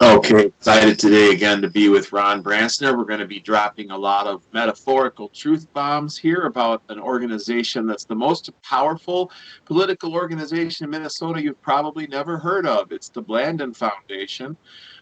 Okay, excited today again to be with Ron Branstner. We're going to be dropping a lot of metaphorical truth bombs here about an organization that's the most powerful political organization in Minnesota you've probably never heard of. It's the Blandon Foundation.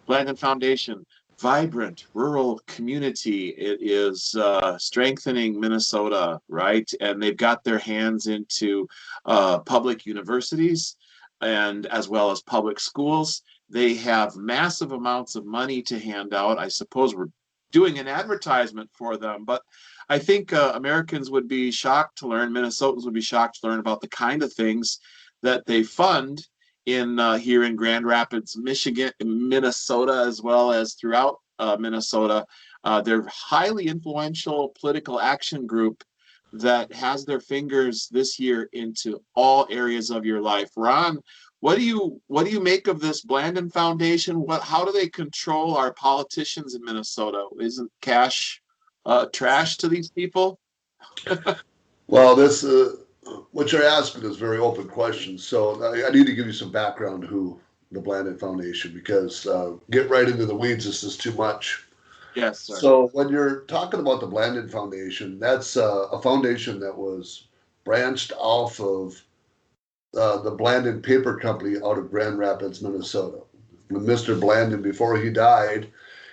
Blandon Foundation, vibrant rural community. It is strengthening Minnesota, right? And they've got their hands into public universities and as well as public schools. They have massive amounts of money to hand out. I suppose we're doing an advertisement for them, but I think Americans would be shocked to learn, Minnesotans would be shocked to learn about the kind of things that they fund in here in Grand Rapids, Michigan, Minnesota, as well as throughout Minnesota. They're highly influential political action group that has their fingers this year into all areas of your life. Ron, what do you make of this Blandon Foundation? How do they control our politicians in Minnesota? Isn't cash trash to these people? Well, this what you're asking is a very open question. So I need to give you some background who the Blandon Foundation, because get right into the weeds. This is too much. Yes, sir. So when you're talking about the Blandon Foundation, that's a foundation that was branched off of the Blandon Paper Company out of Grand Rapids, Minnesota. When Mr. Blandon, before he died,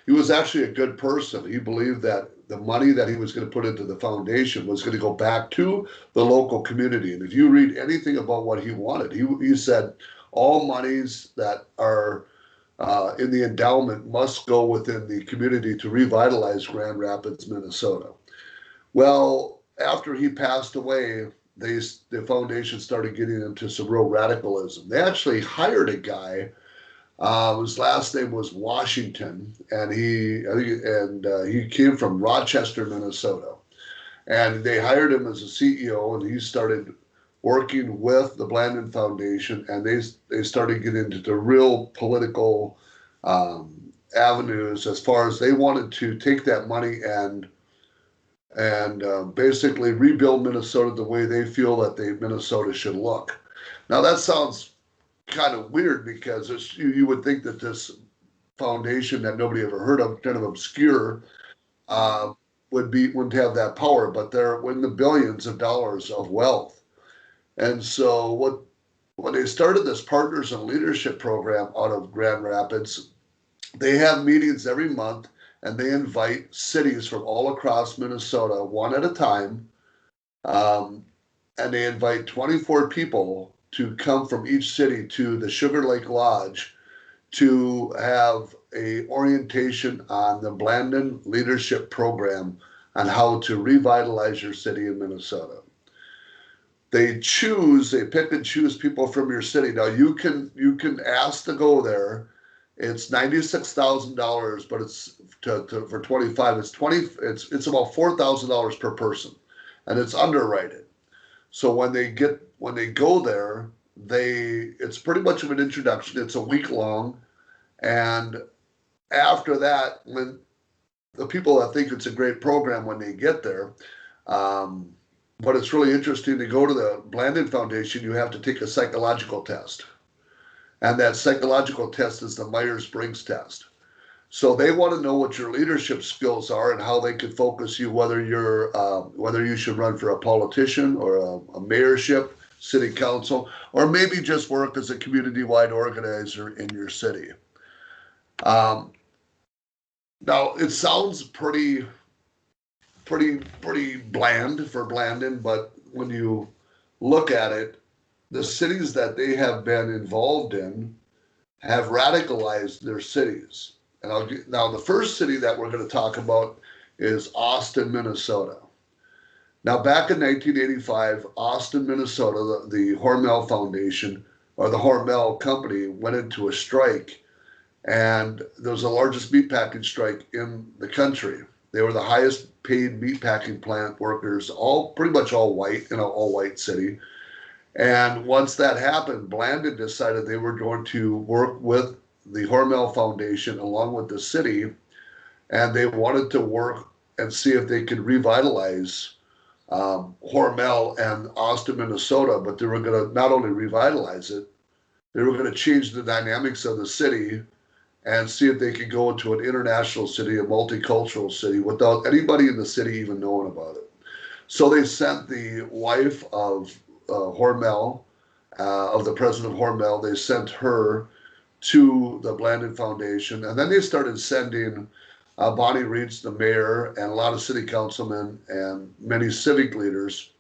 he was actually a good person. He believed that the money that he was going to put into the foundation was going to go back to the local community. And if you read anything about what he wanted, he said all monies that are in the endowment must go within the community to revitalize Grand Rapids, Minnesota. Well, after he passed away, the foundation started getting into some real radicalism. They actually hired a guy. His last name was Washington, and he came from Rochester, Minnesota. And they hired him as a CEO, and he started working with the Blandon Foundation, and they started getting into the real political avenues as far as they wanted to take that money and basically rebuild Minnesota the way they feel that Minnesota should look. Now that sounds kind of weird because you would think that this foundation that nobody ever heard of, kind of obscure, uh, wouldn't have that power, but they're in the billions of dollars of wealth. And so when they started this Partners in Leadership program out of Grand Rapids, they have meetings every month and they invite cities from all across Minnesota, one at a time, um, and they invite 24 people to come from each city to the Sugar Lake Lodge to have a orientation on the Blandon Leadership Program on how to revitalize your city in Minnesota. They pick and choose people from your city. Now you can ask to go there. It's $96,000, but it's for 25. It's about $4,000 per person, and it's underwritten. So when they go there, it's pretty much of an introduction. It's a week long, and after that, when the people that think it's a great program when they get there, um, but it's really interesting to go to the Blandon Foundation. You have to take a psychological test, and that psychological test is the Myers-Briggs test. So they want to know what your leadership skills are and how they can focus you, whether you should run for a politician or a mayorship, city council, or maybe just work as a community-wide organizer in your city. Um, Now it sounds pretty bland for Blandon, but when you look at it, the cities that they have been involved in have radicalized their cities. And now the first city that we're going to talk about is Austin, Minnesota. Now, back in 1985, Austin, Minnesota, the Hormel Foundation or the Hormel Company went into a strike, and there was the largest meatpacking strike in the country. They were the highest paid meatpacking plant workers, all pretty much all white in an all white city. And once that happened, Blandon decided they were going to work with the Hormel Foundation along with the city, and they wanted to work and see if they could revitalize Hormel and Austin, Minnesota. But they were going to not only revitalize it, They were going to change the dynamics of the city and see if they could go into an international city, a multicultural city, without anybody in the city even knowing about it. So they sent the wife of Hormel, of the president of Hormel, they sent her to the Blandon Foundation. And then they started sending Bonnie Reeds, the mayor, and a lot of city councilmen and many civic leaders.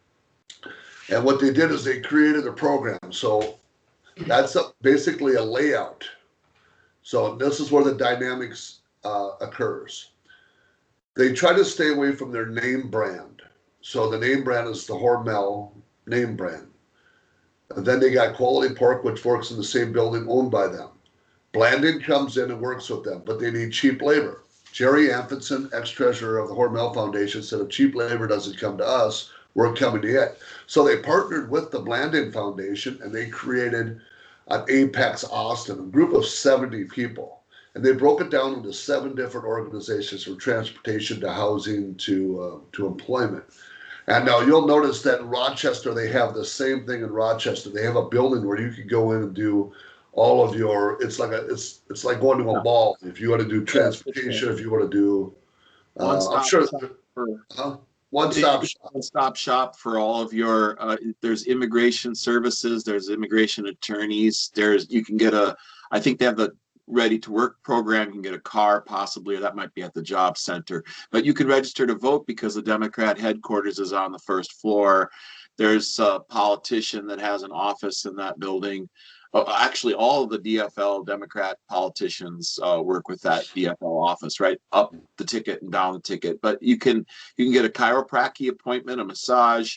And what they did is they created a program. So that's basically a layout. So this is where the dynamics occurs. They try to stay away from their name brand. So the name brand is the Hormel name brand. And then they got Quality Pork, which works in the same building owned by them. Blandon comes in and works with them, but they need cheap labor. Jerry Amphitson, ex-treasurer of the Hormel Foundation, said if cheap labor doesn't come to us, we're coming to it. So they partnered with the Blandon Foundation and they created an Apex Austin, a group of 70 people. And they broke it down into 7 different organizations, from transportation to housing to employment. And now you'll notice that in Rochester, they have the same thing in Rochester. They have a building where you can go in and do all of your, it's like going to a mall. If you want to do transportation, if you want to do, I'm sure, one-stop shop. One-stop shop for all of your, there's immigration services, there's immigration attorneys, you can get I think they have the ready to work program. You can get a car possibly, or that might be at the job center, but you can register to vote because the Democrat headquarters is on the first floor. There's a politician that has an office in that building. Actually, all of the DFL Democrat politicians work with that DFL office, right up the ticket and down the ticket. But you can get a chiropractic appointment, a massage.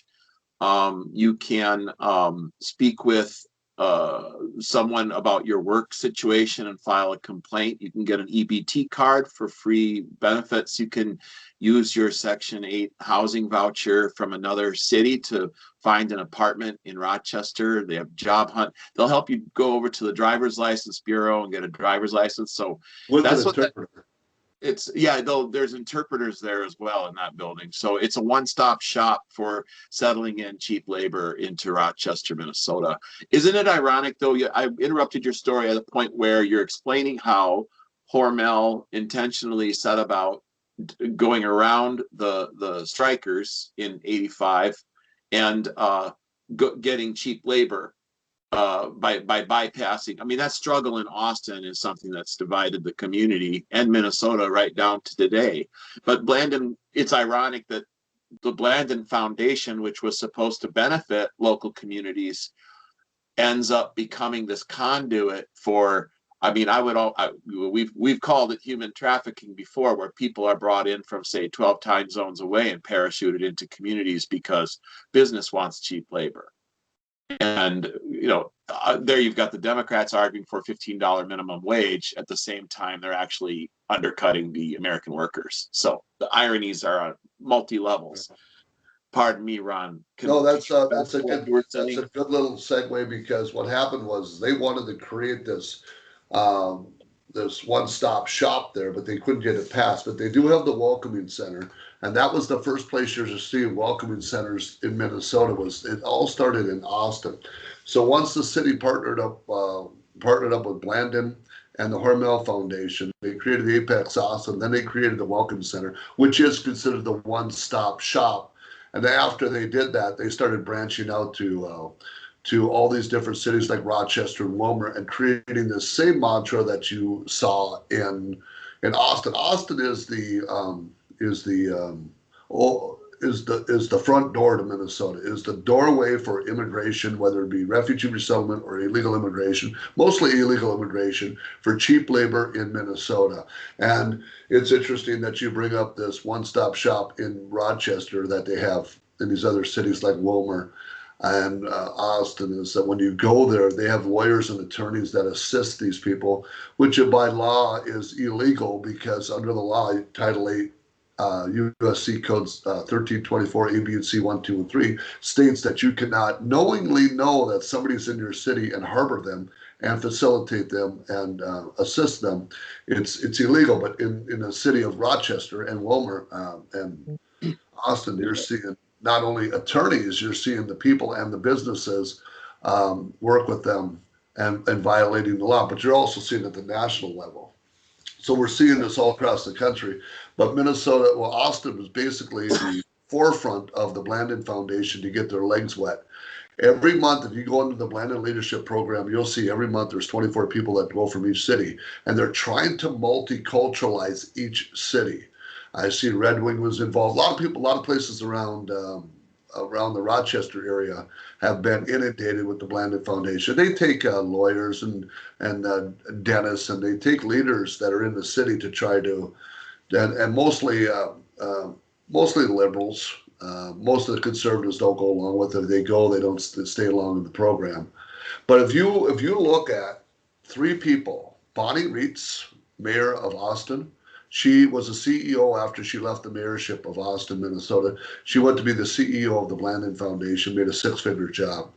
You can speak with someone about your work situation and file a complaint. You can get an EBT card for free benefits. You can use your Section 8 housing voucher from another city to find an apartment in Rochester. They have job hunt. They'll help you go over to the driver's license bureau and get a driver's license. So that's what there's interpreters there as well in that building. So it's a one-stop shop for settling in cheap labor into Rochester, Minnesota. Isn't it ironic though? I interrupted your story at the point where you're explaining how Hormel intentionally set about going around the strikers in '85 and getting cheap labor by bypassing. I mean, that struggle in Austin is something that's divided the community and Minnesota right down to today. But Blandon, it's ironic that the Blandon Foundation, which was supposed to benefit local communities, ends up becoming this conduit for. I mean, we've called it human trafficking before, where people are brought in from, say, 12 time zones away and parachuted into communities because business wants cheap labor. And, there you've got the Democrats arguing for $15 minimum wage. At the same time, they're actually undercutting the American workers. So the ironies are on multi levels. Pardon me, Ron. That's a good little segue, because what happened was they wanted to create this one-stop shop there, but they couldn't get it passed. But they do have the welcoming center, and that was the first place you're seeing welcoming centers in Minnesota. It all started in Austin. So once the city partnered up with Blandon and the Hormel Foundation, they created the Apex Austin. Then they created the Welcome Center, which is considered the one-stop shop. And then after they did that, they started branching out to all these different cities like Rochester and Wilmer, and creating the same mantra that you saw in Austin. Austin is the front door to Minnesota, is the doorway for immigration, whether it be refugee resettlement or illegal immigration, mostly illegal immigration for cheap labor in Minnesota. And it's interesting that you bring up this one-stop shop in Rochester that they have in these other cities like Wilmer and Austin, is that when you go there, they have lawyers and attorneys that assist these people, which by law is illegal, because under the law, Title 8, USC codes 1324 A, B, and C 1, 2, and 3 states that you cannot knowingly know that somebody's in your city and harbor them and facilitate them and assist them. It's illegal. But in the city of Rochester and Wilmer and Austin, you're seeing not only attorneys, you're seeing the people and the businesses work with them and violating the law. But you're also seeing it at the national level. So we're seeing this all across the country. But Minnesota, well, Austin was basically the forefront of the Blandon Foundation to get their legs wet. Every month, if you go into the Blandon Leadership Program, you'll see every month there's 24 people that go from each city, and they're trying to multiculturalize each city. I see Red Wing was involved. A lot of people, a lot of places around the Rochester area have been inundated with the Blandon Foundation. They take lawyers and dentists, and they take leaders that are in the city to try to, and mostly liberals. Most of the conservatives don't go along with it. If they go, they don't stay along in the program. But if you look at three people, Bonnie Reitz, mayor of Austin, she was a CEO after she left the mayorship of Austin, Minnesota. She went to be the CEO of the Blandon Foundation, made a six-figure job.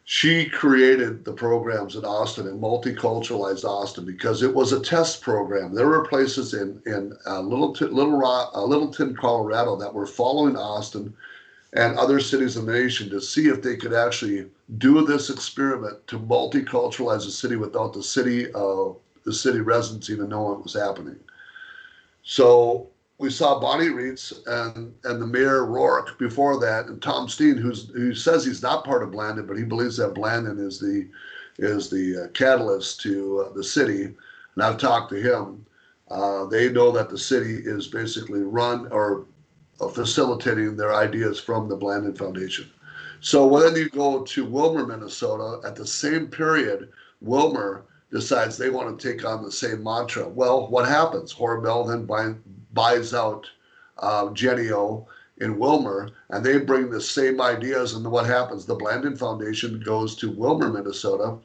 She created the programs in Austin and multiculturalized Austin because it was a test program. There were places in Littleton, Colorado, that were following Austin and other cities in the nation to see if they could actually do this experiment to multiculturalize the city without the city residents even knowing what was happening. So we saw Bonnie Reitz and the mayor Rourke before that, and Tom Steen, who says he's not part of Blandon, but he believes that Blandon is the catalyst to the city. And I've talked to him. They know that the city is basically run or facilitating their ideas from the Blandon Foundation. So when you go to Willmar, Minnesota, at the same period, Willmar decides they want to take on the same mantra. Well, what happens? Hormel then buys out Genio in Willmar, and they bring the same ideas. And what happens? The Blandon Foundation goes to Willmar, Minnesota,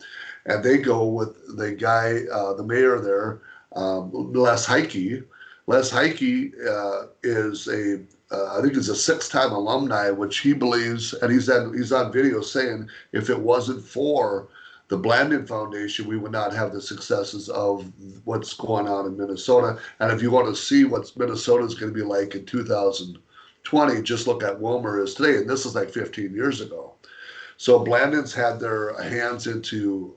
and they go with the guy, the mayor there, Les Heike. Les Heike is I think he's a six-time alumni, which he believes, and he's on video saying, if it wasn't for the Blandon Foundation, we would not have the successes of what's going on in Minnesota. And if you want to see what Minnesota is going to be like in 2020, just look at Willmar is today. And this is like 15 years ago. So Blandon's had their hands into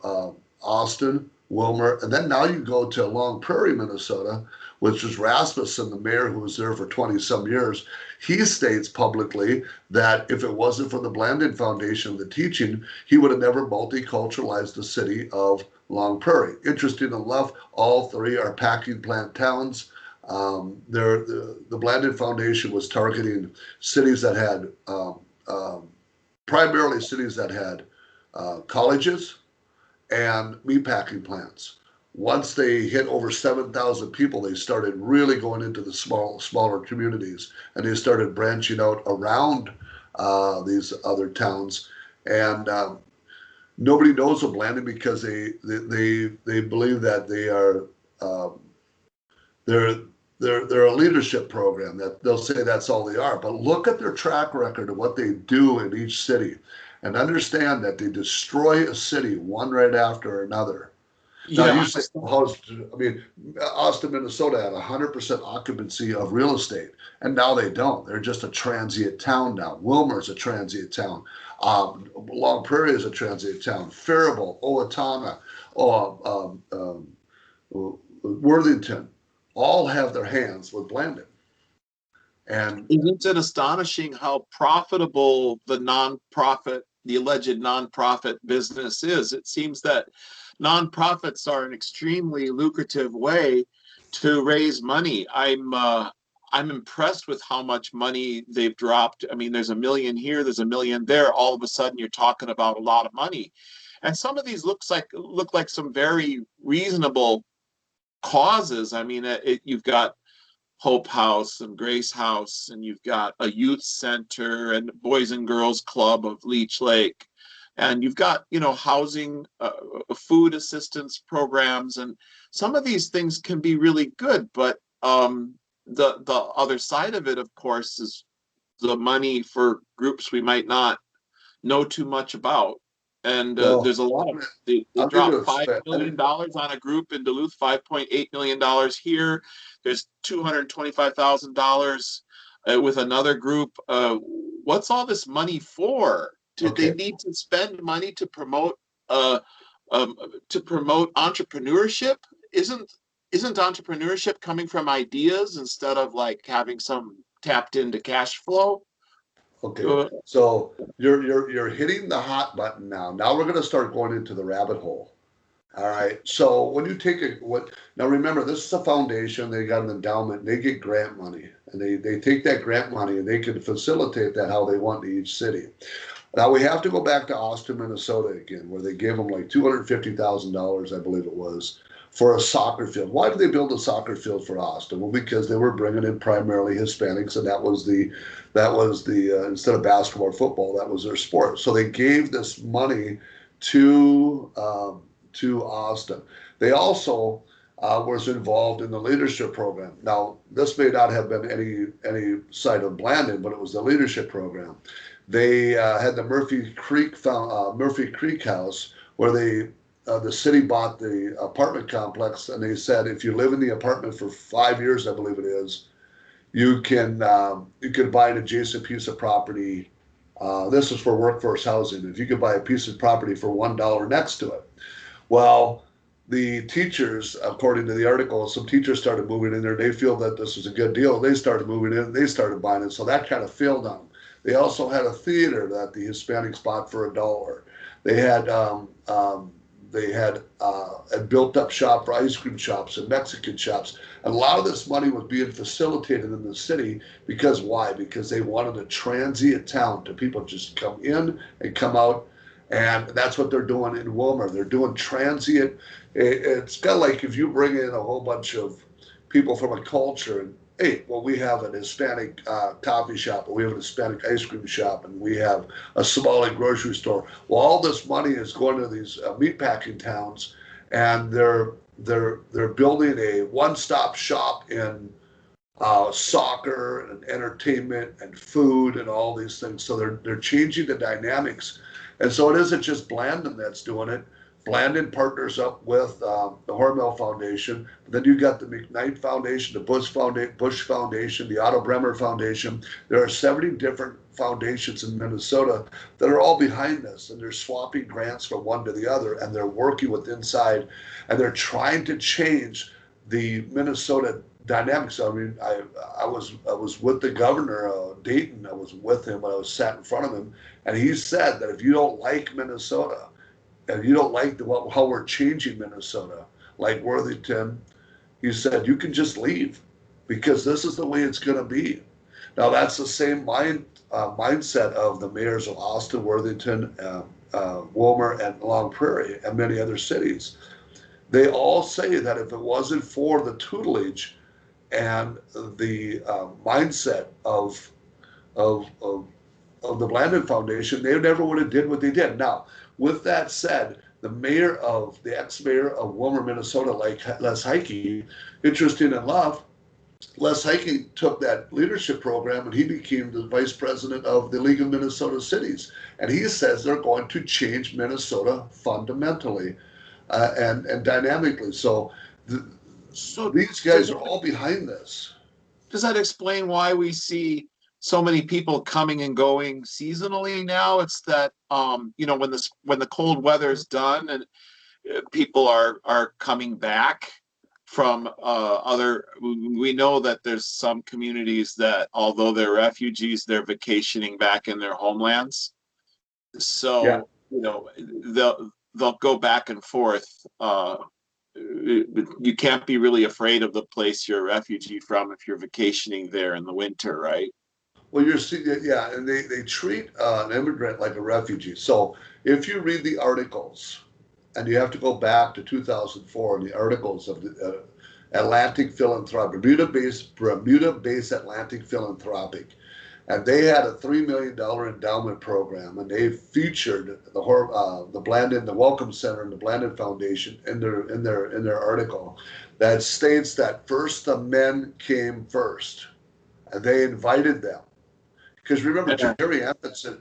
Austin, Willmar, and then now you go to Long Prairie, Minnesota, which was Rasmussen, the mayor who was there for 20-some years. He states publicly that if it wasn't for the Blandon Foundation, the teaching, he would have never multiculturalized the city of Long Prairie. Interesting enough, all three are packing plant towns. The Blandon Foundation was targeting cities that had, primarily cities that had colleges and meatpacking plants. Once they hit over 7,000 people, they started really going into the smaller communities, and they started branching out around these other towns. And nobody knows of Blandon because they believe that they're a leadership program, that they'll say that's all they are. But look at their track record of what they do in each city, and understand that they destroy a city one right after another. Now, Yeah, you say, Austin, Minnesota had 100% occupancy of real estate, and now they don't. They're just a transient town now. Willmar's a transient town. Long Prairie is a transient town. Faribault, Owatonna, Worthington, all have their hands with Blandon. And isn't it astonishing how profitable the alleged nonprofit business is? It seems that nonprofits are an extremely lucrative way to raise money. I'm impressed with how much money they've dropped. I mean, there's $1 million here, there's $1 million there. All of a sudden, you're talking about a lot of money, and some of these look like some very reasonable causes. I mean, you've got Hope House and Grace House, and you've got a youth center and Boys and Girls Club of Leech Lake, and you've got housing, food assistance programs, and some of these things can be really good. But the other side of it, of course, is the money for groups we might not know too much about. And there's a lot of they dropped $5 million on a group in Duluth, $5.8 million here. There's $225,000 with another group. What's all this money for? They need to spend money to promote a um, to promote entrepreneurship. Isn't entrepreneurship coming from ideas instead of like having some tapped into cash flow? Okay, Uh, so you're hitting the hot button now. Now we're going to start going into the rabbit hole. All right. So when you take what now remember this is a foundation, they got an endowment, and they get grant money. And they take that grant money and they can facilitate that how they want in each city. Now we have to go back to Austin, Minnesota again, where they gave them like $250,000, I believe it was, for a soccer field. Why did they build a soccer field for Austin? Well, because they were bringing in primarily Hispanics, and that was the instead of basketball or football, that was their sport. So they gave this money to Austin. They also was involved in the leadership program. Now, this may not have been any side of Blandon, but it was the leadership program. They had the Murphy Creek House, where the city bought the apartment complex, and they said if you live in the apartment for 5 years, I believe it is, you can buy an adjacent piece of property. This is for workforce housing. If you could buy a piece of property for $1 next to it, well, the teachers, according to the article, some teachers started moving in there. They feel that this is a good deal. They started moving in. They started buying it. So that kind of failed on them. They also had a theater that the Hispanics bought for $1. They had a built-up shop for ice cream shops and Mexican shops. And a lot of this money was being facilitated in the city because why? Because they wanted a transient town to people just come in and come out. And that's what they're doing in Wilmer. They're doing transient. It's kind of like if you bring in a whole bunch of people from a culture and, hey, well, we have an Hispanic coffee shop, or we have an Hispanic ice cream shop, and we have a Somali grocery store. Well, all this money is going to these meatpacking towns, and they're building a one-stop shop in soccer and entertainment and food and all these things. So they're changing the dynamics, and so it isn't just Blandon that's doing it. Blandon partners up with the Hormel Foundation. But then you got the McKnight Foundation, the Bush Foundation, the Otto Bremer Foundation. There are 70 different foundations in Minnesota that are all behind this, and they're swapping grants from one to the other, and they're working with inside, and they're trying to change the Minnesota dynamics. I mean, I was with the governor Dayton. I was with him when I was sat in front of him, and he said that if you don't like Minnesota, and you don't like how we're changing Minnesota, like Worthington, he said you can just leave because this is the way it's going to be. Now that's the same mindset of the mayors of Austin, Worthington, Wilmer, and Long Prairie, and many other cities. They all say that if it wasn't for the tutelage and the mindset of the Blandon Foundation, they never would have did what they did. Now, with that said, the ex-mayor of Wilmer, Minnesota, like Les Heike, interesting enough, Les Heike took that leadership program and he became the vice president of the League of Minnesota Cities. And he says they're going to change Minnesota fundamentally and dynamically. So these guys are all behind this. does that explain why we see so many people coming and going seasonally now? It's that when the cold weather's done and people are coming back from other. We know that there's some communities that, although they're refugees, they're vacationing back in their homelands. Yeah. So they'll go back and forth. You can't be really afraid of the place you're a refugee from if you're vacationing there in the winter, right? Well, you're seeing, yeah, and they treat an immigrant like a refugee. So if you read the articles, and you have to go back to 2004 in the articles of the Atlantic Philanthropic, Bermuda-based Atlantic Philanthropic, and they had a $3 million endowment program, and they featured the Blandon, the Welcome Center, and the Blandon Foundation in their article that states that first the men came first, and they invited them. Because remember,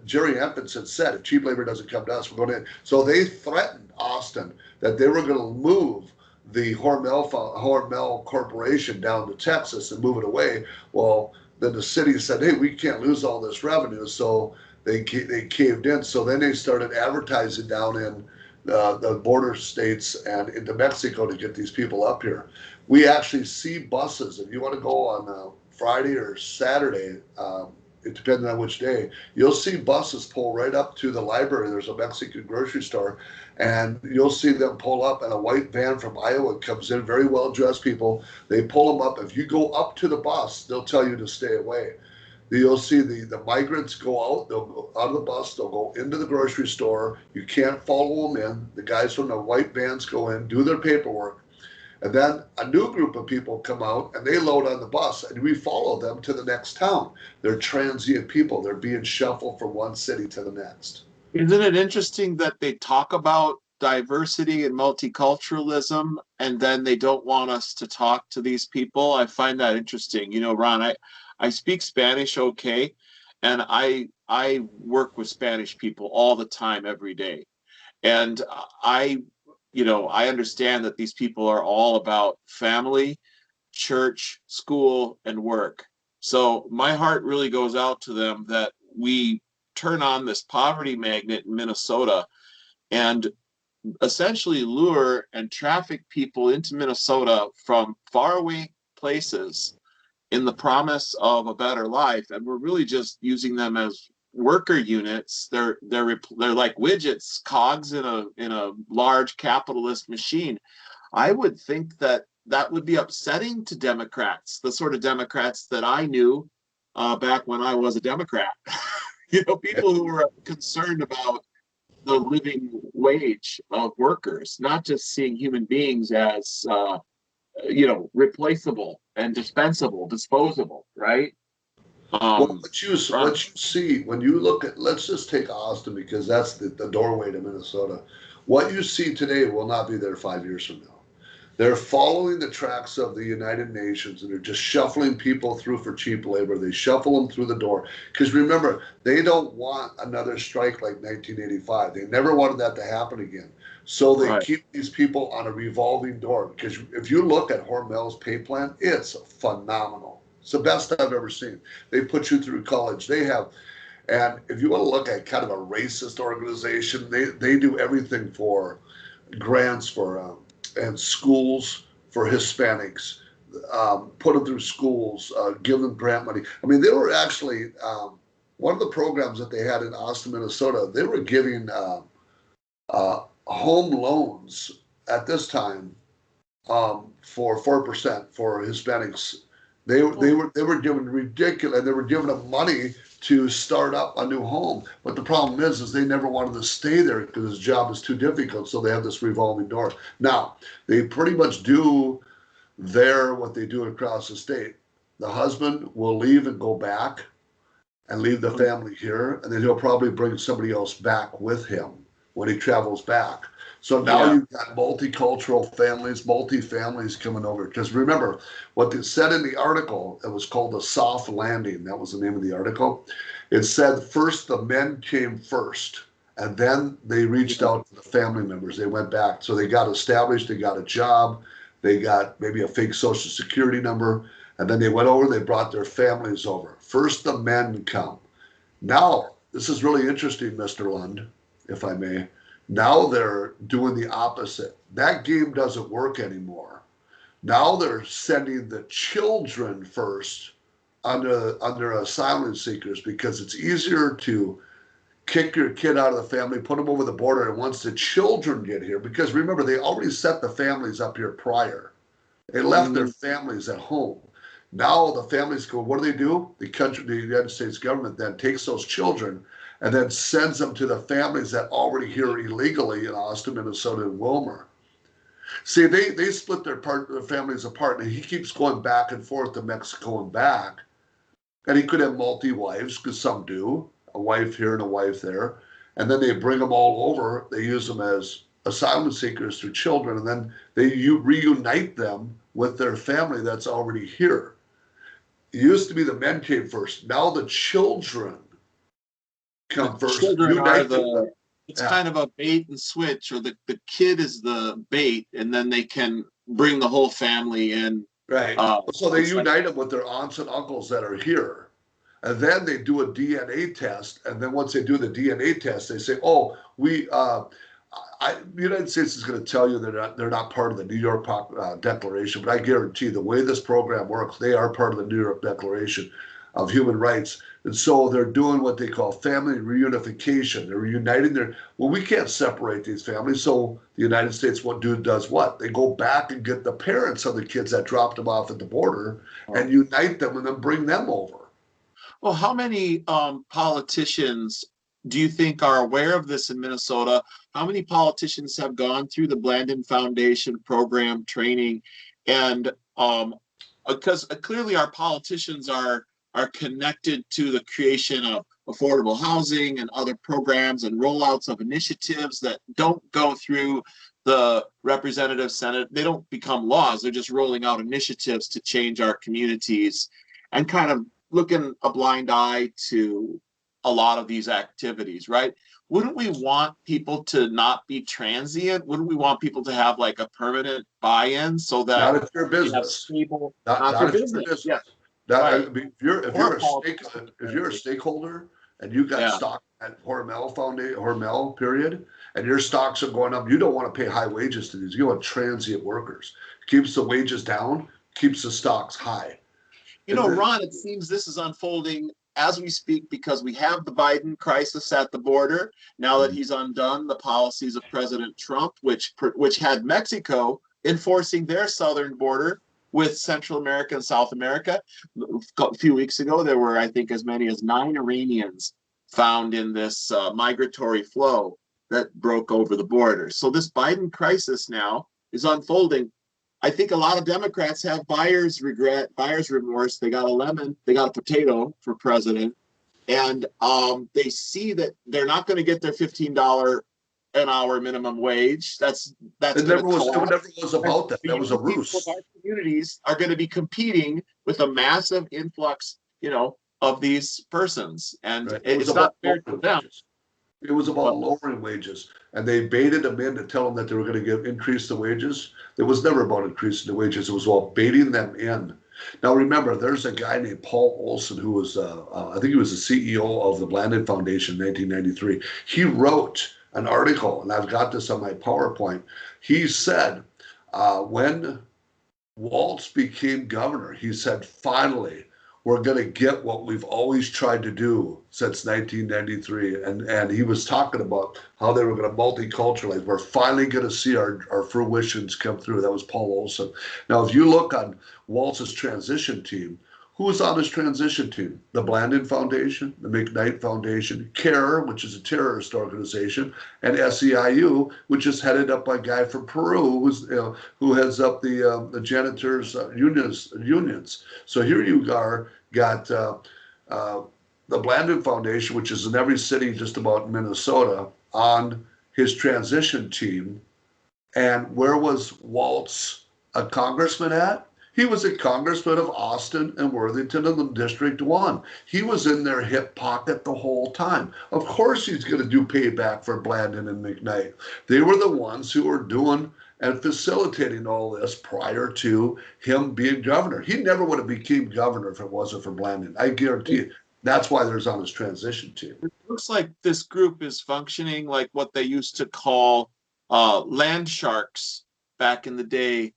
Jerry Amundsen said, if cheap labor doesn't come to us, we're going to. So they threatened Austin that they were going to move the Hormel Corporation down to Texas and move it away. Well, then the city said, hey, we can't lose all this revenue. So they caved in. So then they started advertising down the border states and into Mexico to get these people up here. We actually see buses. If you want to go on Friday or Saturday, it depends on which day, you'll see buses pull right up to the library. There's a Mexican grocery store, and you'll see them pull up, and a white van from Iowa comes in, very well dressed people. They pull them up. If you go up to the bus, they'll tell you to stay away. You'll see the migrants go out. They'll go out of the bus. They'll go into the grocery store. You can't follow them in. The guys from the white vans go in, do their paperwork. And then a new group of people come out and they load on the bus and we follow them to the next town. They're transient people. They're being shuffled from one city to the next. Isn't it interesting that they talk about diversity and multiculturalism and then they don't want us to talk to these people? I find that interesting. You know, Ron, I speak Spanish okay, and I work with Spanish people all the time, every day. And I understand that these people are all about family, church, school, and work. So my heart really goes out to them that we turn on this poverty magnet in Minnesota and essentially lure and traffic people into Minnesota from faraway places in the promise of a better life, and we're really just using them as worker units. They're like widgets, cogs in a large capitalist machine. I would think that that would be upsetting to Democrats, the sort of Democrats that I knew back when I was a Democrat. People who were concerned about the living wage of workers, not just seeing human beings as replaceable and dispensable, disposable, right? Well, what you see when you look at, let's just take Austin because that's the doorway to Minnesota. What you see today will not be there 5 years from now. They're following the tracks of the United Nations and they're just shuffling people through for cheap labor. They shuffle them through the door. Because remember, they don't want another strike like 1985. They never wanted that to happen again. So they keep these people on a revolving door. Because if you look at Hormel's pay plan, it's phenomenal. It's the best I've ever seen. They put you through college. They have, and if you want to look at kind of a racist organization, they do everything for grants for and schools for Hispanics, put them through schools, give them grant money. I mean, they were actually, one of the programs that they had in Austin, Minnesota, they were giving home loans at this time for 4% for Hispanics. They were giving ridiculous, and they were giving them money to start up a new home. But the problem is they never wanted to stay there because his job is too difficult. So they have this revolving door. Now, they pretty much do there what they do across the state. The husband will leave and go back and leave the family here. And then he'll probably bring somebody else back with him when he travels back. So now you've got multicultural families, multi-families coming over. Because remember, what they said in the article, it was called the soft landing. That was the name of the article. It said first the men came first, and then they reached out to the family members. They went back. So they got established, they got a job, they got maybe a fake social security number, and then they went over, they brought their families over. First the men come. Now, this is really interesting, Mr. Lund, if I may. Now they're doing the opposite. That game doesn't work anymore. Now they're sending the children first under asylum seekers because it's easier to kick your kid out of the family, put them over the border, and once the children get here, because remember, they already set the families up here prior. They left their families at home. Now the families go, what do? The United States government then takes those children and then sends them to the families that already here illegally in Austin, Minnesota, and Wilmer. See, they split their families apart, and he keeps going back and forth to Mexico and back. And he could have multi-wives, because some do, a wife here and a wife there. And then they bring them all over. They use them as asylum seekers through children, and then they reunite them with their family that's already here. It used to be the men came first. Now the children come first. Children are kind of a bait and switch, or the kid is the bait, and then they can bring the whole family in. Right. So they unite them with their aunts and uncles that are here. And then they do a DNA test. And then once they do the DNA test, they say, oh, the United States is going to tell you they're not part of the New York Declaration, but I guarantee the way this program works, they are part of the New York Declaration of Human Rights. And so they're doing what they call family reunification. They're reuniting well, we can't separate these families. So the United States does what? They go back and get the parents of the kids that dropped them off at the border and unite them and then bring them over. Well, how many politicians do you think are aware of this in Minnesota? How many politicians have gone through the Blandon Foundation program training? And because clearly our politicians are connected to the creation of affordable housing and other programs and rollouts of initiatives that don't go through the representative Senate. They don't become laws. They're just rolling out initiatives to change our communities and kind of looking a blind eye to a lot of these activities, right? Wouldn't we want people to not be transient? Wouldn't we want people to have like a permanent buy-in so that not if you're a business, stable, not for if you're a business? business. Yes. Right. Right. I mean, if you're a stakeholder and you've got stock at Hormel period, and your stocks are going up, you don't want to pay high wages to these. You want transient workers. Keeps the wages down, keeps the stocks high. You know, Ron, it seems this is unfolding as we speak because we have the Biden crisis at the border. Now that he's undone the policies of President Trump, which had Mexico enforcing their southern border with Central America and South America. A few weeks ago, there were, I think, as many as 9 Iranians found in this migratory flow that broke over the border. So this Biden crisis now is unfolding. I think a lot of Democrats have buyer's regret, buyer's remorse. They got a lemon, they got a potato for president, and they see that they're not going to get their $15 an hour minimum wage. It never was about that. That was a ruse. Our communities are going to be competing with a massive influx, of these persons, and it's not fair to them. It was about lowering wages, and they baited them in to tell them that they were going to increase the wages. It was never about increasing the wages. It was about baiting them in. Now, remember, there's a guy named Paul Olson who was, I think he was the CEO of the Blandon Foundation in 1993. He wrote an article, and I've got this on my PowerPoint. He said, when Waltz became governor, he said, finally, we're going to get what we've always tried to do since 1993. And he was talking about how they were going to multiculturalize. We're finally going to see our fruitions come through. That was Paul Olson. Now, if you look on Waltz's transition team, who was on his transition team? The Blandon Foundation, the McKnight Foundation, CARE, which is a terrorist organization, and SEIU, which is headed up by a guy from Peru who heads up the janitors unions. So here you got the Blandon Foundation, which is in every city just about in Minnesota, on his transition team. And where was Waltz a congressman at? He was a congressman of Austin and Worthington in the District 1. He was in their hip pocket the whole time. Of course he's going to do payback for Blandon and McKnight. They were the ones who were doing and facilitating all this prior to him being governor. He never would have become governor if it wasn't for Blandon. I guarantee you. That's why there's on his transition team. It looks like this group is functioning like what they used to call land sharks back in the day.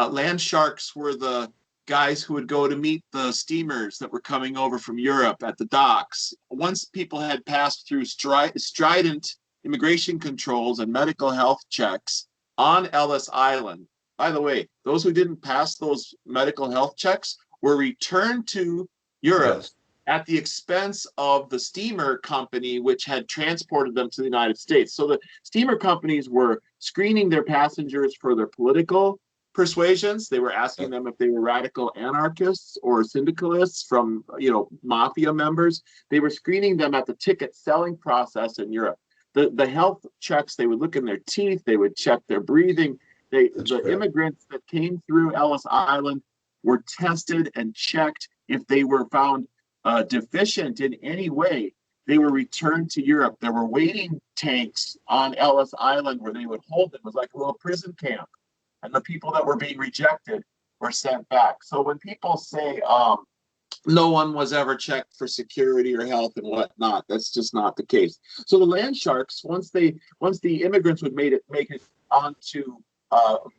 Land sharks were the guys who would go to meet the steamers that were coming over from Europe at the docks. Once people had passed through strident immigration controls and medical health checks on Ellis Island. By the way, those who didn't pass those medical health checks were returned to Europe at the expense of the steamer company, which had transported them to the United States. So the steamer companies were screening their passengers for their political persuasions. They were asking them if they were radical anarchists or syndicalists from, mafia members. They were screening them at the ticket selling process in Europe. The health checks, they would look in their teeth, they would check their breathing. The immigrants that came through Ellis Island were tested and checked. If they were found deficient in any way, they were returned to Europe. There were waiting tanks on Ellis Island where they would hold them. It was like a little prison camp. And the people that were being rejected were sent back. So when people say no one was ever checked for security or health and whatnot. That's just not the case. So the land sharks, once the immigrants would make it onto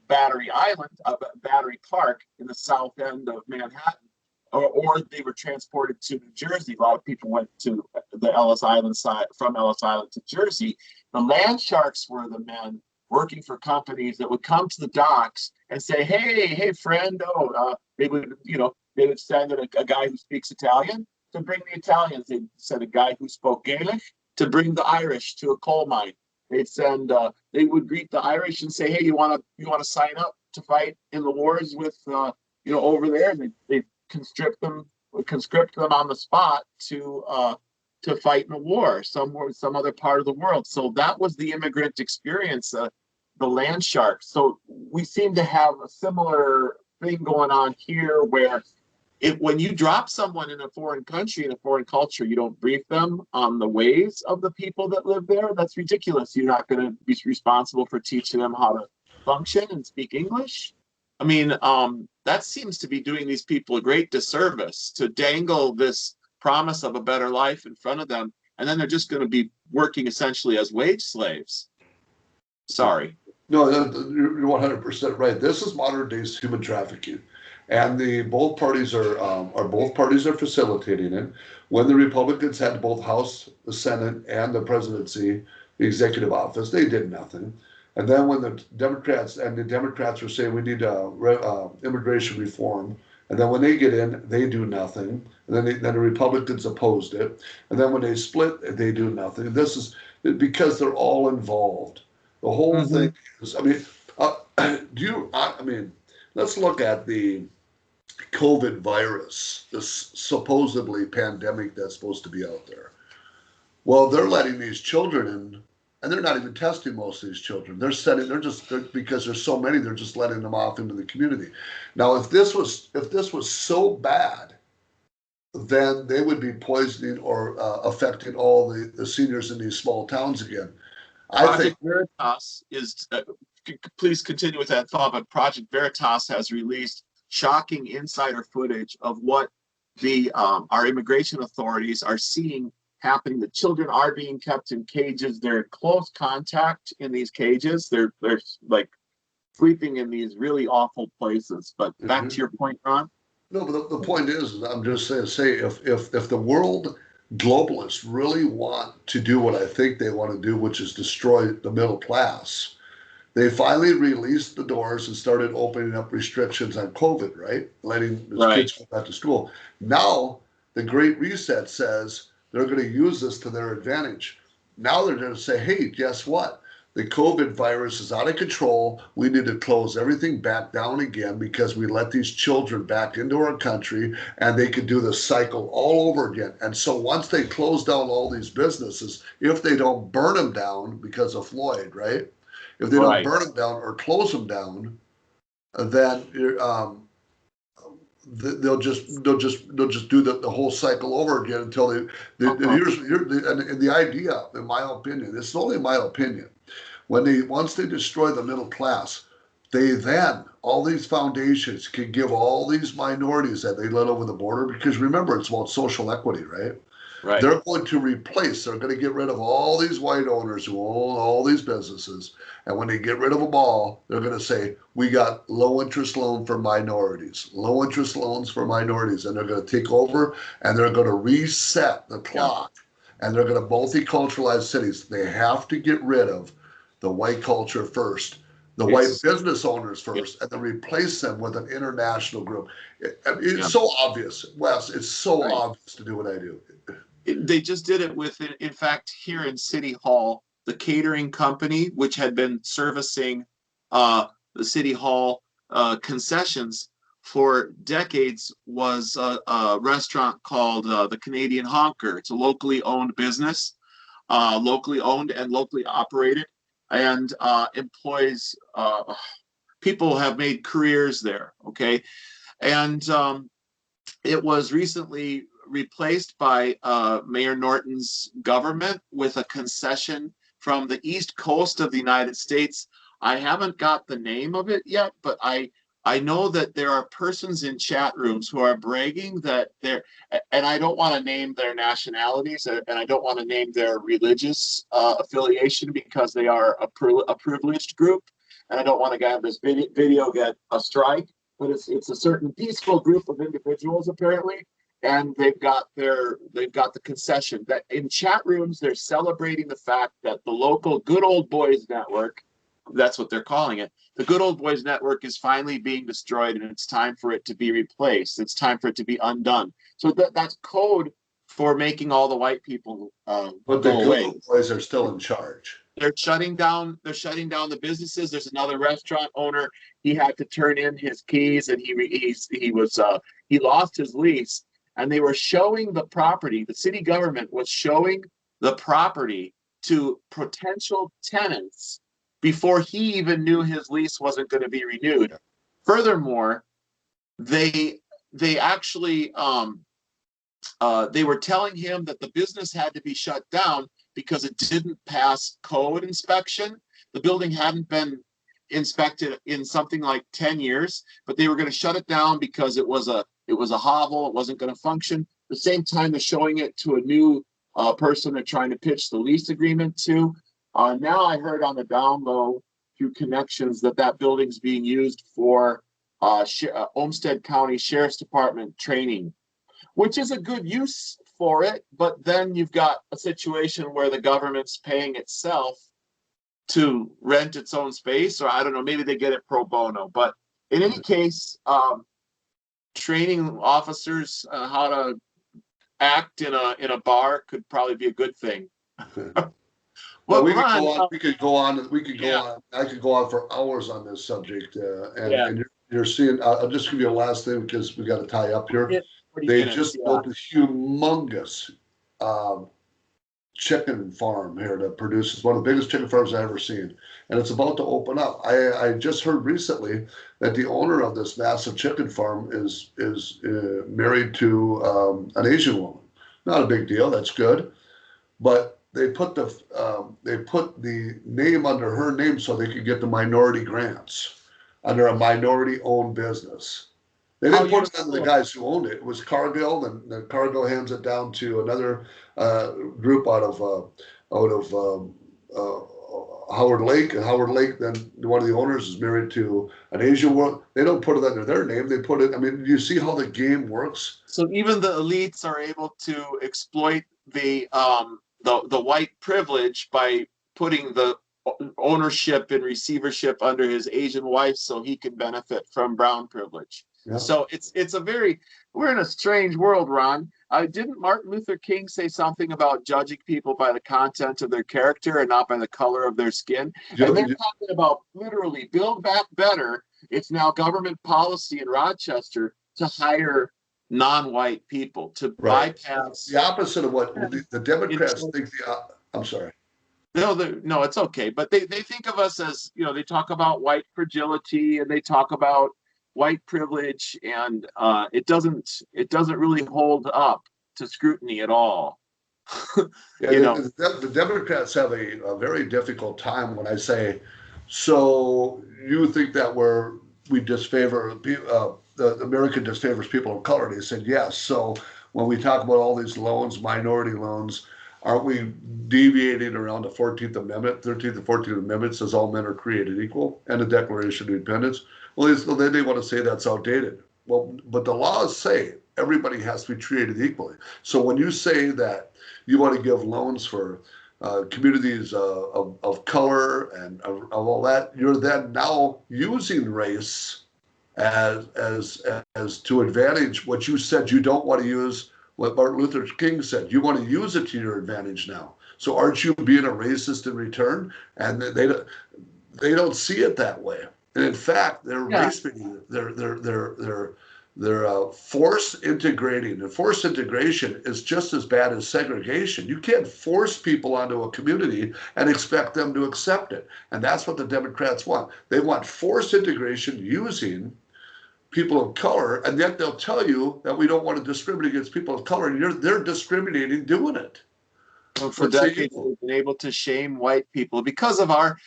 Battery Island, Battery Park in the south end of Manhattan, or they were transported to New Jersey. A lot of people went to the Ellis Island side, from Ellis Island to Jersey. The land sharks were the men working for companies that would come to the docks and say, hey, friend, they would, they would send a guy who speaks Italian to bring the Italians. They'd send a guy who spoke Gaelic to bring the Irish to a coal mine. They would greet the Irish and say, hey, you want to sign up to fight in the wars with, over there? And they conscript them on the spot to fight in a war some other part of the world. So that was the immigrant experience, the land sharks. So we seem to have a similar thing going on here, where when you drop someone in a foreign country, in a foreign culture, you don't brief them on the ways of the people that live there. That's ridiculous. You're not going to be responsible for teaching them how to function and speak English. I mean, that seems to be doing these people a great disservice, to dangle this promise of a better life in front of them, and then they're just going to be working essentially as wage slaves. Sorry. No, you're 100% right. This is modern day human trafficking, and both parties are facilitating it. When the Republicans had both House, the Senate, and the presidency, the executive office, they did nothing. And then when the Democrats were saying we need immigration reform, and then when they get in, they do nothing. And then the Republicans opposed it. And then when they split, they do nothing. This is because they're all involved. The whole thing is, let's look at the Covent Virus, this supposedly pandemic that's supposed to be out there. Well, they're letting these children in, and they're not even testing most of these children. Because there's so many, they're just letting them off into the community. Now, if this was so bad, then they would be poisoning or affecting all the seniors in these small towns again. Project Veritas is, please continue with that thought, but Project Veritas has released shocking insider footage of what our immigration authorities are seeing happening. The children are being kept in cages. They're in close contact in these cages. They're like sleeping in these really awful places. But back to your point, Ron. No, but the point is, I'm just saying, if the world globalists really want to do what I think they want to do, which is destroy the middle class, they finally released the doors and started opening up restrictions on COVID, right? Letting the kids go back to school. Now, the Great Reset says they're going to use this to their advantage. Now they're going to say, hey, guess what? The COVID virus is out of control. We need to close everything back down again because we let these children back into our country, and they could do the cycle all over again. And so once they close down all these businesses, if they don't burn them down because of Floyd, right? If they don't burn them down or close them down, then they'll just do the whole cycle over again until and the idea, in my opinion, it's only my opinion, once they destroy the middle class, all these foundations can give all these minorities that they let over the border, because remember, it's about social equity, right? Right. They're going to get rid of all these white owners who own all these businesses. And when they get rid of them all, they're going to say, we got low interest loans for minorities. And they're going to take over, and they're going to reset the clock. And they're going to multiculturalize cities. They have to get rid of the white culture first, the white business owners first, and then replace them with an international group. It's so obvious, Wes. It's so obvious to do what I do. They just did it with, in fact, here in City Hall, the catering company, which had been servicing the City Hall concessions for decades, was a restaurant called the Canadian Honker. It's a locally owned business, locally owned and locally operated, and employs people have made careers there. Okay, and it was recently replaced by Mayor Norton's government with a concession from the East Coast of the United States. I haven't got the name of it yet, but I I know that there are persons in chat rooms who are bragging that they're, and I don't want to name their nationalities and I don't want to name their religious affiliation because they are a privileged group. And I don't want to have this video get a strike, but it's a certain peaceful group of individuals apparently. And they've got the concession that in chat rooms, they're celebrating the fact that the local Good Old Boys Network, that's what they're calling it, the Good Old Boys Network is finally being destroyed and it's time for it to be replaced. It's time for it to be undone. So that's code for making all the white people But the go Good away. Old Boys are still in charge. They're shutting down the businesses. There's another restaurant owner. He had to turn in his keys and he lost his lease. And they were showing the property. The city government was showing the property to potential tenants before he even knew his lease wasn't going to be renewed. Furthermore, they actually they were telling him that the business had to be shut down because it didn't pass code inspection. The building hadn't been inspected in something like 10 years, but they were going to shut it down because it was a hovel. It wasn't going to function. At the same time, they're showing it to a new person they're trying to pitch the lease agreement to. Now I heard on the down low through connections that building's being used for Olmsted County Sheriff's Department training, which is a good use for it. But then you've got a situation where the government's paying itself to rent its own space, or I don't know, maybe they get it pro bono. But in any case, training officers how to act in a bar could probably be a good thing. Well, we Ron, could go on. I could go on for hours on this subject, and you're seeing. I'll just give you a last thing because we got to tie up here. They just built a humongous chicken farm here that produces one of the biggest chicken farms I've ever seen, and it's about to open up. I just heard recently that the owner of this massive chicken farm is married to an Asian woman. Not a big deal. That's good, but they put the name under her name so they could get the minority grants under a minority-owned business. They didn't put it under the guys who owned it. It was Cargill, and then Cargill hands it down to another group out of Howard Lake, and Howard Lake, then one of the owners is married to an Asian woman. They don't put it under their name. They put it. I mean, you see how the game works. So even the elites are able to exploit the white privilege by putting the ownership and receivership under his Asian wife so he can benefit from brown privilege. Yeah. So we're in a strange world, Ron. Didn't Martin Luther King say something about judging people by the content of their character and not by the color of their skin? And they're talking about literally Build Back Better. It's now government policy in Rochester to hire non-white people to bypass. The opposite of what the Democrats think. I'm sorry. No, it's okay. But they think of us as, they talk about white fragility and they talk about white privilege, and it doesn't really hold up to scrutiny at all. The Democrats have a very difficult time when I say, so you think that we disfavor the American disfavors people of color? They said yes. So when we talk about all these loans, minority loans, aren't we deviating around the 14th Amendment? 13th and 14th Amendment says all men are created equal, and the Declaration of Independence. Well, then they want to say that's outdated. Well, but the laws say everybody has to be treated equally. So when you say that you want to give loans for communities of color and of all that, you're then now using race as to advantage what you said you don't want to use. What Martin Luther King said, you want to use it to your advantage now. So aren't you being a racist in return? And they don't see it that way. And in fact, they're race baiting. They're force integrating. And force integration is just as bad as segregation. You can't force people onto a community and expect them to accept it. And that's what the Democrats want. They want forced integration using people of color, and yet they'll tell you that we don't want to discriminate against people of color, and they're discriminating doing it. For But see, decades we've been able to shame white people because of our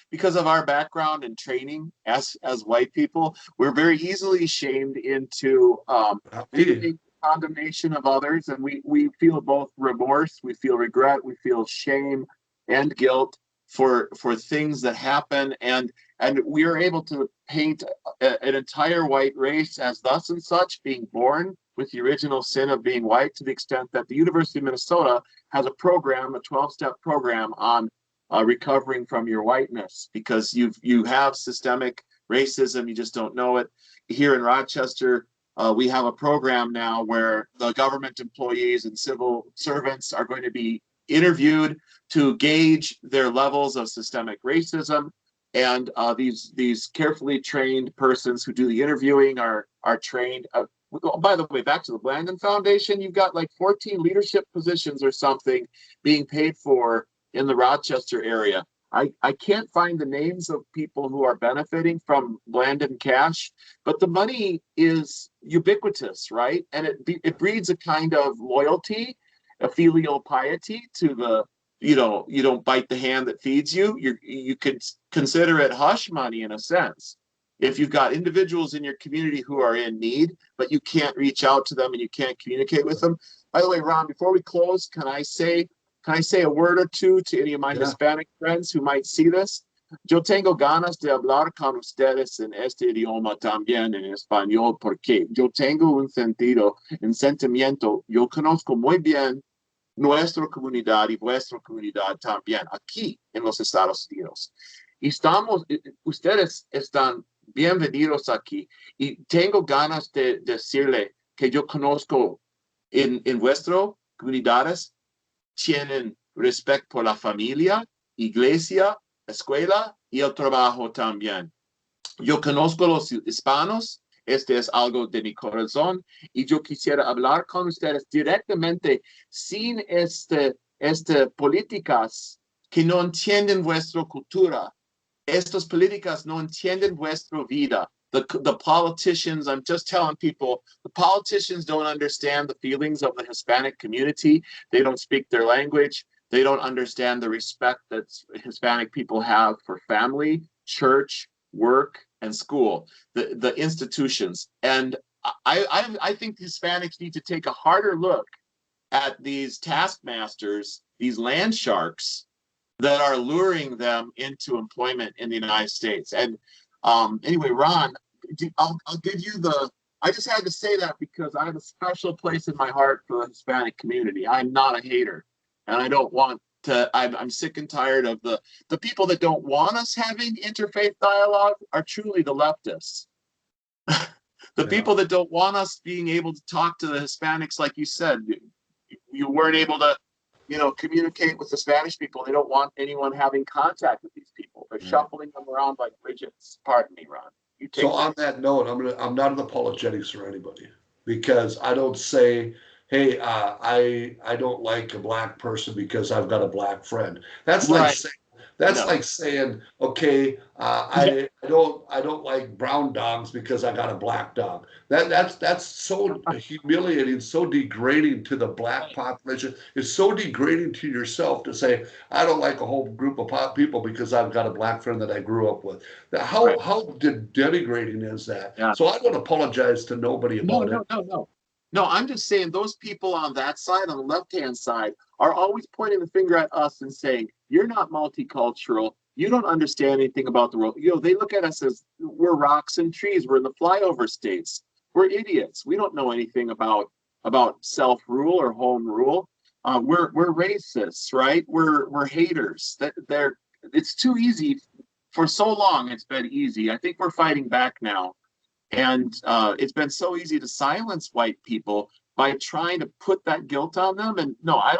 background and training as white people. We're very easily shamed into not me. feeling condemnation of others, and we feel both remorse, we feel regret, we feel shame and guilt for things that happen, and we are able to paint an entire white race as thus and such being born with the original sin of being white, to the extent that the University of Minnesota has a program, a 12-step program on recovering from your whiteness, because you have systemic racism, you just don't know it. Here in Rochester, we have a program now where the government employees and civil servants are going to be interviewed to gauge their levels of systemic racism. And these carefully trained persons who do the interviewing are trained. By the way, back to the Blandon Foundation, you've got like 14 leadership positions or something being paid for in the Rochester area. I can't find the names of people who are benefiting from Blandon cash, but the money is ubiquitous, right? And it breeds a kind of loyalty, a filial piety to the, you don't bite the hand that feeds you. You could consider it hush money in a sense. If you've got individuals in your community who are in need, but you can't reach out to them and you can't communicate with them. By the way, Ron, before we close, can I say a word or two to any of my Hispanic friends who might see this? Yo tengo ganas de hablar con ustedes en este idioma también en español, porque yo tengo un sentimiento, yo conozco muy bien nuestra comunidad y vuestra comunidad también aquí en los Estados Unidos. Y ustedes están bienvenidos aquí, y tengo ganas de decirle que yo conozco en vuestras comunidades tienen respeto por la familia, iglesia, escuela y el trabajo también. Yo conozco los hispanos, este es algo de mi corazón, y yo quisiera hablar con ustedes directamente sin políticas que no entienden vuestra cultura. Estas políticas no entienden vuestra vida. The politicians, I'm just telling people, the politicians don't understand the feelings of the Hispanic community. They don't speak their language. They don't understand the respect that Hispanic people have for family, church, work, and school, the institutions. And I think Hispanics need to take a harder look at these taskmasters, these land sharks that are luring them into employment in the United States. And anyway, Ron, I'll give you I just had to say that because I have a special place in my heart for the Hispanic community. I'm not a hater, and I don't want to, I'm sick and tired of the people that don't want us having interfaith dialogue are truly the leftists. The people that don't want us being able to talk to the Hispanics, like you said, you weren't able to, communicate with the Spanish people. They don't want anyone having contact with these people. They're shuffling them around like widgets. Pardon me, Ron. So on that note, I'm not an apologetics for anybody, because I don't say, hey, I don't like a black person because I've got a black friend. That's like saying, like saying, okay, I don't like brown dogs because I got a black dog. That's so humiliating, so degrading to the black population. It's so degrading to yourself to say, I don't like a whole group of people because I've got a black friend that I grew up with. How denigrating is that? Yeah. So I don't apologize to nobody about it. No, I'm just saying those people on that side, on the left-hand side, are always pointing the finger at us and saying, you're not multicultural. You don't understand anything about the world. They look at us as we're rocks and trees. We're in the flyover states. We're idiots. We don't know anything about self-rule or home rule. We're racists, right? We're haters. It's too easy. For so long, it's been easy. I think we're fighting back now. And it's been so easy to silence white people by trying to put that guilt on them. And no, I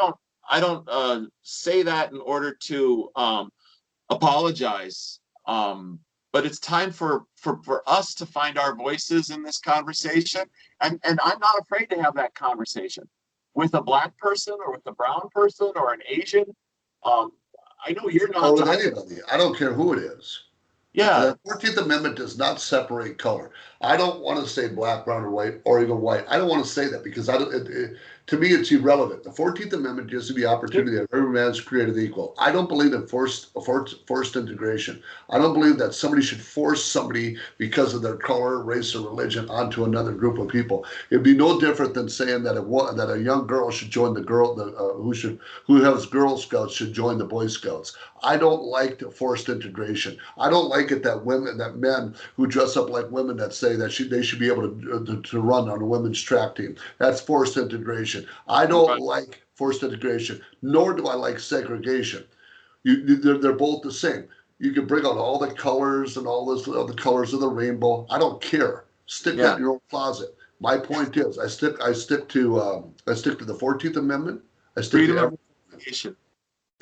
don't say that in order to apologize. But it's time for us to find our voices in this conversation. And I'm not afraid to have that conversation with a black person or with a brown person or an Asian. I know you're not. Or with anybody. I don't care who it is. Yeah. The 14th Amendment does not separate color. I don't want to say black, brown, or white, or even white. I don't want to say that because to to me, it's irrelevant. The 14th Amendment gives you the opportunity that every man is created equal. I don't believe in forced integration. I don't believe that somebody should force somebody because of their color, race, or religion onto another group of people. It'd be no different than saying that a young girl should join who has Girl Scouts should join the Boy Scouts. I don't like the forced integration. I don't like it that men who dress up like women that say that they should be able to run on a women's track team. That's forced integration. I don't like forced integration, nor do I like segregation. They're both the same. You can bring out all the colors and all the colors of the rainbow. I don't care. Stick that in your own closet. My point is, I stick to the 14th Amendment. I stick Freedom to of information.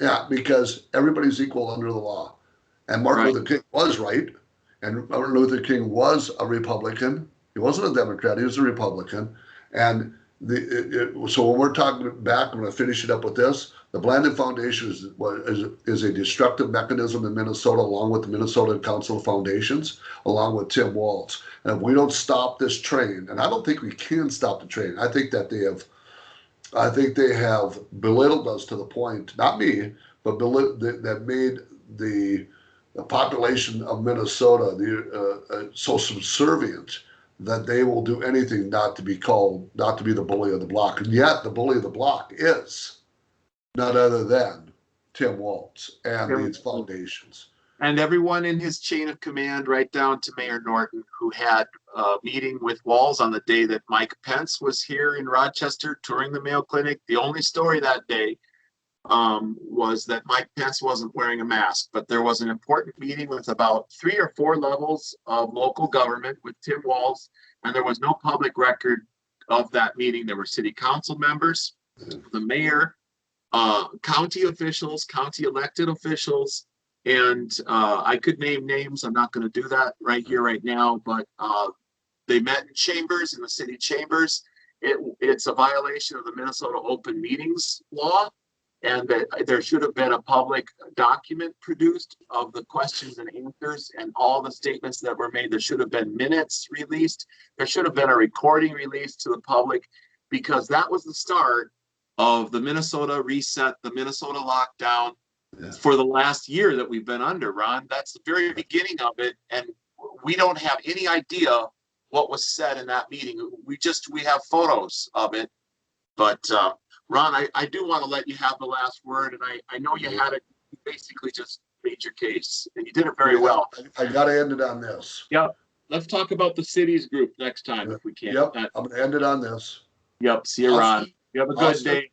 yeah, because everybody's equal under the law. And Martin Luther King was right. And Martin Luther King was a Republican. He wasn't a Democrat. He was a Republican. And so when we're talking back, I'm going to finish it up with this. The Blandon Foundation is a destructive mechanism in Minnesota, along with the Minnesota Council of Foundations, along with Tim Walz. And if we don't stop this train, and I don't think we can stop the train, I think they have belittled us to the point, not me, but that made the population of Minnesota so subservient that they will do anything not to be the bully of the block. And yet the bully of the block is none other than Tim Walz and these foundations. And everyone in his chain of command, right down to Mayor Norton, who had a meeting with Walz on the day that Mike Pence was here in Rochester touring the Mayo Clinic. The only story that day was that Mike Pence wasn't wearing a mask, but there was an important meeting with about 3 or 4 levels of local government with Tim Walz, and there was no public record of that meeting. There were city council members, the mayor, county officials, county elected officials, and I could name names. I'm not going to do that right here, right now, but they met in chambers, in the city chambers. It's a violation of the Minnesota Open Meetings Law, and that there should have been a public document produced of the questions and answers and all the statements that were made. There should have been minutes released. There should have been a recording released to the public, because that was the start of the Minnesota reset, the Minnesota lockdown for the last year that we've been under, Ron. That's the very beginning of it. And we don't have any idea what was said in that meeting. We have photos of it. But Ron, I do want to let you have the last word. And I know you had it. You basically just made your case, and you did it very well. I got to end it on this. Yep. Let's talk about the cities group next time if we can. Yep. I'm going to end it on this. Yep. See you, Ron. You have a good day.